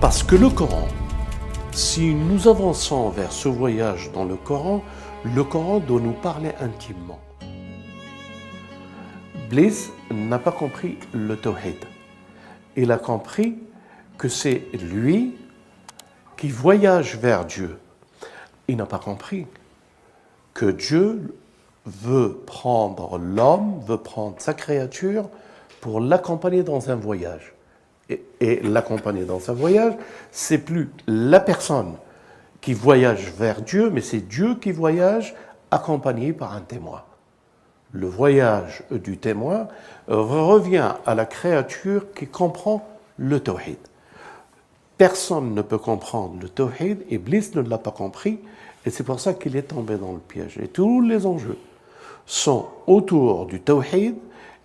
Parce que le Coran, si nous avançons vers ce voyage dans le Coran doit nous parler intimement. Iblis n'a pas compris le tawhid. Il a compris que c'est lui qui voyage vers Dieu. Il n'a pas compris que Dieu veut prendre l'homme, veut prendre sa créature pour l'accompagner dans un voyage. Et l'accompagner dans un voyage, c'est plus la personne qui voyage vers Dieu, mais c'est Dieu qui voyage accompagné par un témoin. Le voyage du témoin revient à la créature qui comprend le tawhid. Personne ne peut comprendre le tawhid, Iblis ne l'a pas compris, et c'est pour ça qu'il est tombé dans le piège. Et tous les enjeux sont autour du tawhid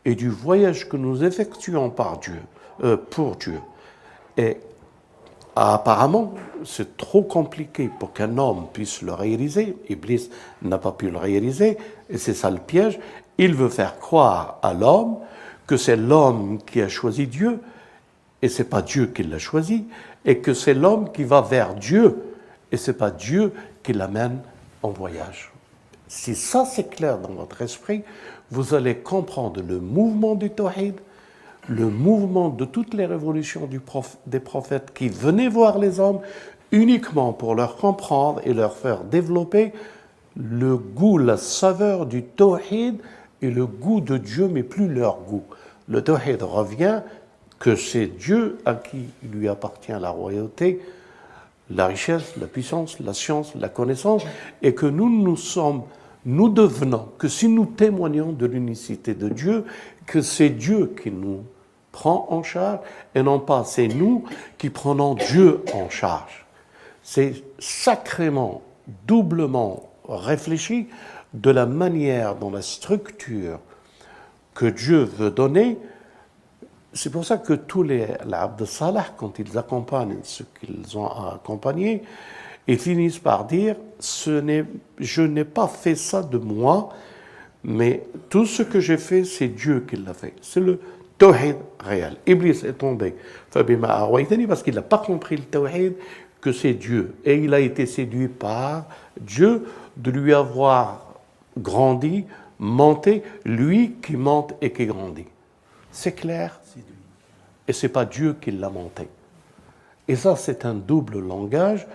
et du voyage que nous effectuons pour Dieu. Et apparemment, c'est trop compliqué pour qu'un homme puisse le réaliser. Iblis n'a pas pu le réaliser, et c'est ça le piège. Il veut faire croire à l'homme que c'est l'homme qui a choisi Dieu, et c'est pas Dieu qui l'a choisi, et que c'est l'homme qui va vers Dieu, et c'est pas Dieu qui l'amène en voyage. Si ça c'est clair dans votre esprit, vous allez comprendre le mouvement du tawhid, le mouvement de toutes les révolutions des prophètes qui venaient voir les hommes uniquement pour leur comprendre et leur faire développer le goût, la saveur du tawhid et le goût de Dieu, mais plus leur goût. Le tawhid revient que c'est Dieu à qui lui appartient la royauté, la richesse, la puissance, la science, la connaissance, et que nous devenons, que si nous témoignons de l'unicité de Dieu, que c'est Dieu qui nous prend en charge, et non pas c'est nous qui prenons Dieu en charge. C'est sacrément, doublement réfléchi de la manière dont la structure que Dieu veut donner. C'est pour ça que tous les Abd Salah, quand ils accompagnent ceux qu'ils ont accompagnés, ils finissent par dire « Je n'ai pas fait ça de moi, mais tout ce que j'ai fait, c'est Dieu qui l'a fait. » C'est le tawhid réel. Iblis est tombé parce qu'il n'a pas compris le tawhid, que c'est Dieu. Et il a été séduit par Dieu de lui avoir grandi, monté, lui qui monte et qui grandit. C'est clair? Et ce n'est pas Dieu qui l'a monté. Et ça, c'est un double langage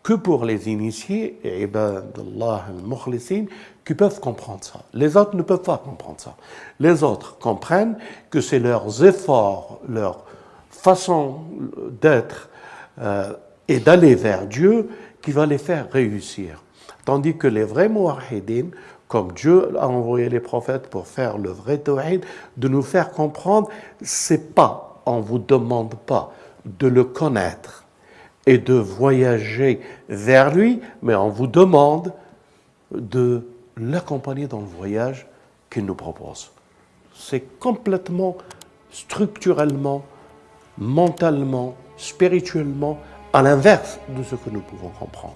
que pour les initiés, et ibadallah al-mukhlisin, qui peuvent comprendre ça. Les autres ne peuvent pas comprendre ça. Les autres comprennent que c'est leurs efforts, leur façon d'être et d'aller vers Dieu qui va les faire réussir. Tandis que les vrais muwahhidin, comme Dieu a envoyé les prophètes pour faire le vrai tawhid, de nous faire comprendre, c'est pas, on ne vous demande pas de le connaître et de voyager vers lui, mais on vous demande de l'accompagner dans le voyage qu'il nous propose. C'est complètement, structurellement, mentalement, spirituellement, à l'inverse de ce que nous pouvons comprendre.